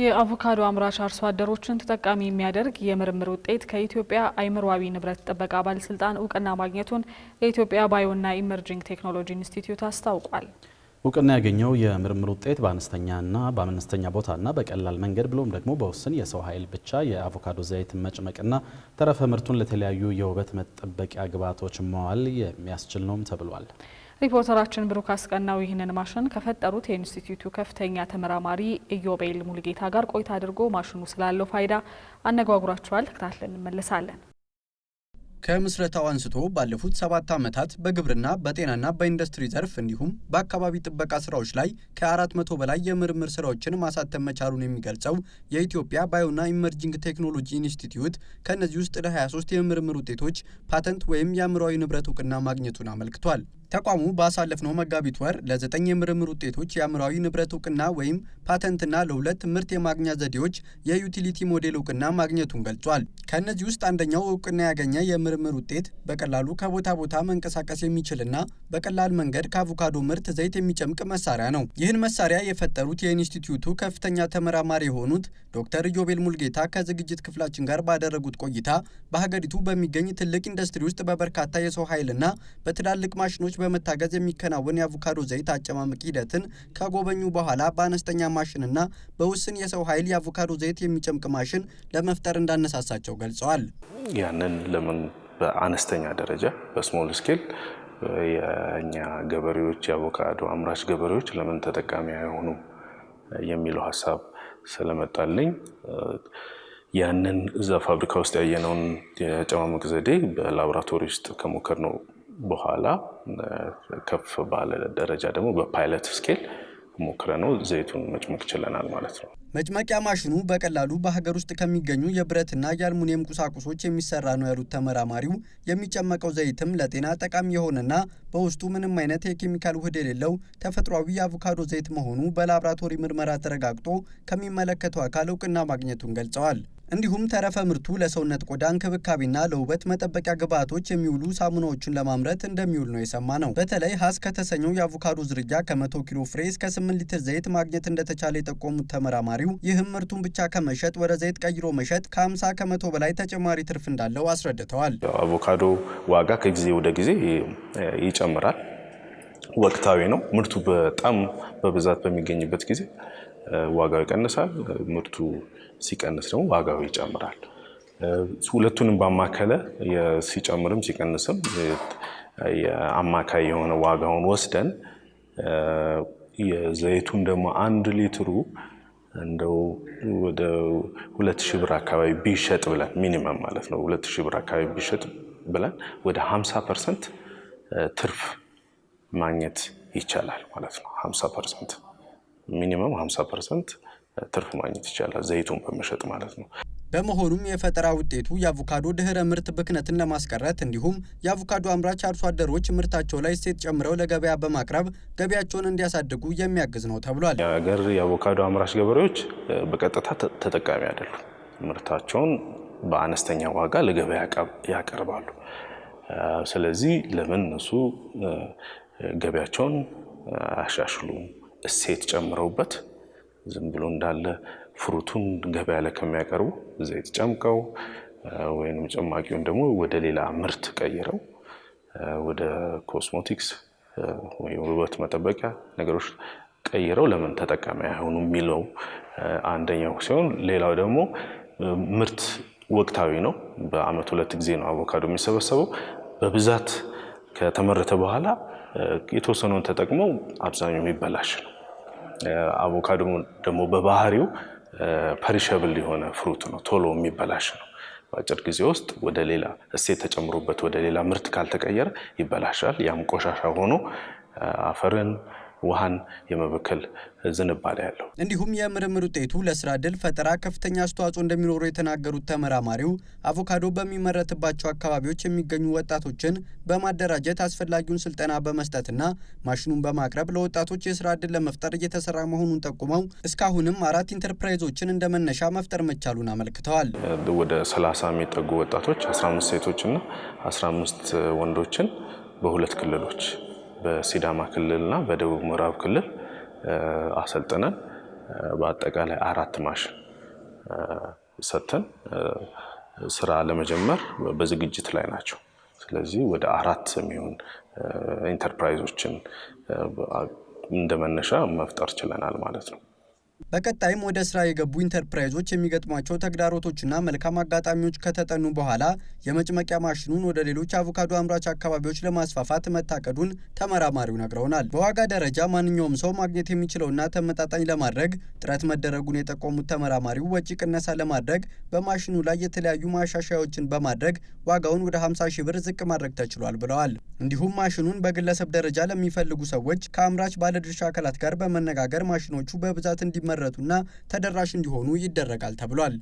የአቮካዶ አምራች አርሶ አደሮችን ተጠቃሚ የሚያደርግ የምርምር ውጤት ከኢትዮጵያ አእምሯዊ ንብረት ጥበቃ ባለስልጣን እውቅና ማግኘቱን የኢትዮጵያ ባዮና ኢመርጂንግ ቴክኖሎጂ ኢንስቲትዩት አስታውቋል። እውቅና ያገኘው የምርምር ውጤት በአነስተኛ ቦታና በቀላል መንገድ ብሎም ደግሞ በውስን የሰው ኃይል ብቻ የአቮካዶ ዘይት መጭመቅና ተረፈ ምርቱን ለተለያዩ የውበት መጠበቂያ ግብዓቶች መዋል የሚያስችል ነውም ተብሏል። ሪፖርተራችን ብሩክ አስቀናው ይህንን ማሽን ከፈጠሩት የኢንስቲትዩቱ ከፍተኛ ተመራማሪ ኢዮቤል ሙልጌታ ጋር ቆይታ አድርጎ ማሽኑ ስላለው ፋይዳ አነጋግሯቸዋል። ተከታትለን እንመለሳለን። ከምስረታው አንስቶ ባለፉት 7 ዓመታት በግብርና በጤናና በኢንዱስትሪ ዘርፍ እንዲሁም በአካባቢ ጥበቃ ስራዎች ላይ ከ400 በላይ የምርምር ስራዎችን ማሳተም መቻሉን የሚገልጸው የኢትዮጵያ ባዮና ኢመርጂንግ ቴክኖሎጂ ኢንስቲትዩት ከነዚህ ውስጥ ለ23 የምርምር ውጤቶች ፓተንት ወይም የአእምሯዊ ንብረት እውቅና ማግኘቱን አመልክቷል። ተቋሙ ባሳለፍነው መጋቢት ወር ለ9 የምርምር ውጤቶች የአእምሯዊ ንብረት እውቅና ወይም ፓተንትና ለ2 ምርት የማግኛ ዘዴዎች የዩቲሊቲ ሞዴል እውቅና ማግኘቱን ገልጿል። ከነዚህ ውስጥ አንደኛው እውቅና ያገኘ የምርምር ውጤት በቀላሉ ከቦታ ቦታ መንቀሳቀስ የሚችልና በቀላል መንገድ ከአቮካዶ ምርት ዘይት የሚጨምቅ መሳሪያ ነው። ይህን መሳሪያ የፈጠሩት የኢንስቲትዩቱ ከፍተኛ ተመራማሪ የሆኑት ዶክተር ኢዮቤል ሙልጌታ ከዝግጅት ክፍላችን ጋር ባደረጉት ቆይታ በሀገሪቱ በሚገኝ ትልቅ ኢንዱስትሪ ውስጥ በበርካታ የሰው ኃይልና በትላልቅ ማሽኖች በመታገዝ የሚከናወን የአቮካዶ ዘይት አጨማመቅ ሂደትን ከጎበኙ በኋላ በአነስተኛ ማሽንና በውስን የሰው ኃይል የአቮካዶ ዘይት የሚጨምቅ ማሽን ለመፍጠር እንዳነሳሳቸው ገልጸዋል። ያንን ለምን በአነስተኛ ደረጃ በስሞል ስኬል የኛ ገበሬዎች የአቮካዶ አምራች ገበሬዎች ለምን ተጠቃሚ አይሆኑ የሚለው ሐሳብ ስለመጣልኝ ያንን እዛ ፋብሪካ ውስጥ ያየነውን የአጨማመቅ ዘዴ በላቦራቶሪ ውስጥ ከሞከርነው በኋላ ከፍ ባለ ደረጃ ደግሞ በፓይለት ስኬል ሞክረነው ዘይቱን መጭመቅ ችለናል ማለት ነው። መጭመቂያ ማሽኑ በቀላሉ በሀገር ውስጥ ከሚገኙ የብረትና የአልሙኒየም ቁሳቁሶች የሚሰራ ነው ያሉት ተመራማሪው የሚጨመቀው ዘይትም ለጤና ጠቃሚ የሆነና በውስጡ ምንም አይነት የኬሚካል ውህድ የሌለው ተፈጥሯዊ የአቮካዶ ዘይት መሆኑ በላቦራቶሪ ምርመራ ተረጋግጦ ከሚመለከተው አካል እውቅና ማግኘቱን ገልጸዋል። እንዲሁም ተረፈ ምርቱ ለሰውነት ቆዳ እንክብካቤና ለውበት መጠበቂያ ግብዓቶች የሚውሉ ሳሙናዎችን ለማምረት እንደሚውል ነው የሰማነው። በተለይ ሀስ ከተሰኘው የአቮካዶ ዝርያ ከ100 ኪሎ ፍሬ እስከ 8 ሊትር ዘይት ማግኘት እንደተቻለ የጠቆሙት ተመራማሪው ይህም ምርቱን ብቻ ከመሸጥ ወደ ዘይት ቀይሮ መሸጥ ከ50 ከመቶ በላይ ተጨማሪ ትርፍ እንዳለው አስረድተዋል። አቮካዶ ዋጋ ከጊዜ ወደ ጊዜ ይጨምራል። ወቅታዊ ነው። ምርቱ በጣም በብዛት በሚገኝበት ጊዜ ዋጋው ይቀንሳል። ምርቱ ሲቀንስ ደግሞ ዋጋው ይጨምራል። ሁለቱንም በአማከለ ሲጨምርም ሲቀንስም የአማካይ የሆነ ዋጋውን ወስደን የዘይቱን ደግሞ 1 ሊትሩ እንደው ወደ 2000 ብር አካባቢ ቢሸጥ ብለን ሚኒመም ማለት ነው 2000 ብር አካባቢ ቢሸጥ ብለን ወደ 50% ትርፍ ማግኘት ይቻላል ማለት ነው። 50% ሚኒመም 50% ትርፍ ማግኘት ይቻላል ዘይቱን በመሸጥ ማለት ነው። በመሆኑም የፈጠራ ውጤቱ የአቮካዶ ድህረ ምርት ብክነትን ለማስቀረት እንዲሁም የአቮካዶ አምራች አርሶ አደሮች ምርታቸው ላይ እሴት ጨምረው ለገበያ በማቅረብ ገበያቸውን እንዲያሳድጉ የሚያግዝ ነው ተብሏል። የሀገር የአቮካዶ አምራች ገበሬዎች በቀጥታ ተጠቃሚ አይደሉም። ምርታቸውን በአነስተኛ ዋጋ ለገበያ ያቀርባሉ። ስለዚህ ለምን እነሱ ገበያቸውን አሻሽሉም እሴት ጨምረውበት ዝም ብሎ እንዳለ ፍሩቱን ገበያ ላይ ከሚያቀርቡ ዘይት ጨምቀው ወይንም ጭማቂውን ደግሞ ወደ ሌላ ምርት ቀይረው ወደ ኮስሞቲክስ ወይ ውበት መጠበቂያ ነገሮች ቀይረው ለምን ተጠቃሚ አይሆኑ የሚለው አንደኛው ሲሆን፣ ሌላው ደግሞ ምርት ወቅታዊ ነው። በአመት 2 ጊዜ ነው አቮካዶ የሚሰበሰበው። በብዛት ከተመረተ በኋላ የተወሰነውን ተጠቅመው አብዛኛው የሚበላሽ ነው። አቮካዶ ደግሞ በባህሪው ፐሪሸብል የሆነ ፍሩት ነው፣ ቶሎ የሚበላሽ ነው። በአጭር ጊዜ ውስጥ ወደ ሌላ እሴት ተጨምሮበት ወደ ሌላ ምርት ካልተቀየረ ይበላሻል። ያም ቆሻሻ ሆኖ አፈርን ውሃን የመበከል ዝንባሌ ያለው። እንዲሁም የምርምር ውጤቱ ለስራ ዕድል ፈጠራ ከፍተኛ አስተዋጽኦ እንደሚኖረው የተናገሩት ተመራማሪው አቮካዶ በሚመረትባቸው አካባቢዎች የሚገኙ ወጣቶችን በማደራጀት አስፈላጊውን ስልጠና በመስጠትና ማሽኑን በማቅረብ ለወጣቶች የስራ ዕድል ለመፍጠር እየተሰራ መሆኑን ጠቁመው እስካሁንም 4 ኢንተርፕራይዞችን እንደመነሻ መፍጠር መቻሉን አመልክተዋል። ወደ 30 የሚጠጉ ወጣቶች 15 ሴቶችና 15 ወንዶችን በሁለት ክልሎች በሲዳማ ክልልና በደቡብ ምዕራብ ክልል አሰልጥነን በአጠቃላይ 4 ማሽን ሰጥተን ስራ ለመጀመር በዝግጅት ላይ ናቸው። ስለዚህ ወደ 4 የሚሆን ኢንተርፕራይዞችን እንደመነሻ መፍጠር ችለናል ማለት ነው። በቀጣይም ወደ ስራ የገቡ ኢንተርፕራይዞች የሚገጥሟቸው ተግዳሮቶችና መልካም አጋጣሚዎች ከተጠኑ በኋላ የመጭመቂያ ማሽኑን ወደ ሌሎች አቮካዶ አምራች አካባቢዎች ለማስፋፋት መታቀዱን ተመራማሪው ነግረውናል። በዋጋ ደረጃ ማንኛውም ሰው ማግኘት የሚችለውና ተመጣጣኝ ለማድረግ ጥረት መደረጉን የጠቆሙት ተመራማሪው ወጪ ቅነሳ ለማድረግ በማሽኑ ላይ የተለያዩ ማሻሻያዎችን በማድረግ ዋጋውን ወደ 50 ሺህ ብር ዝቅ ማድረግ ተችሏል ብለዋል። እንዲሁም ማሽኑን በግለሰብ ደረጃ ለሚፈልጉ ሰዎች ከአምራች ባለድርሻ አካላት ጋር በመነጋገር ማሽኖቹ በብዛት እንዲመረቱና ተደራሽ እንዲሆኑ ይደረጋል ተብሏል።